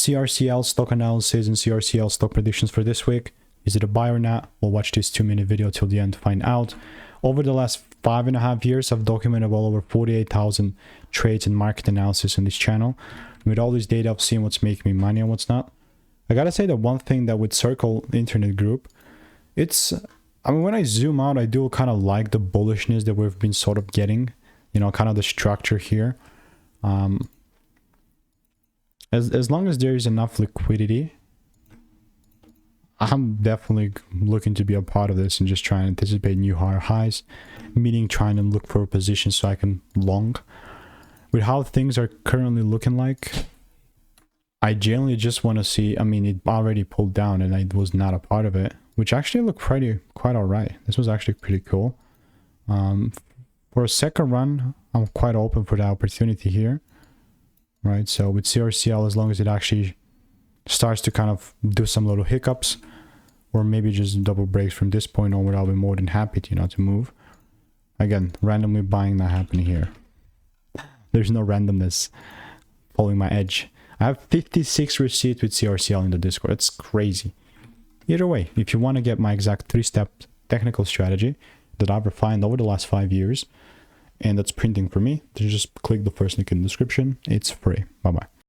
CRCL stock analysis and CRCL stock predictions for this week. Is it a buy or not? We'll watch this 2-minute video till the end to find out. Over the last 5.5 years, I've documented well over 48,000 trades and market analysis on this channel. With all this data, I've seen what's making me money and what's not. I gotta say that one thing that with Circle Internet Group, I mean, when I zoom out, I do kind of like the bullishness that we've been sort of getting, you know, kind of the structure here. As long as there is enough liquidity, I'm definitely looking to be a part of this and just trying to anticipate new higher highs, meaning trying to look for a position so I can long. With how things are currently looking like, I generally just want to see, I mean, it already pulled down and I was not a part of it, which actually looked quite all right. This was actually pretty cool. For a second run, I'm quite open for the opportunity here, right? So with CRCL, as long as it actually starts to kind of do some little hiccups, or maybe just double breaks from this point onward, I'll be more than happy to, you know, to move. Again, randomly buying not happening here. There's no randomness following my edge. I have 56 receipts with CRCL in the Discord. It's crazy. Either way, if you want to get my exact 3-step technical strategy that I've refined over the last 5 years, and that's printing for me, then just click the first link in the description. It's free. Bye-bye.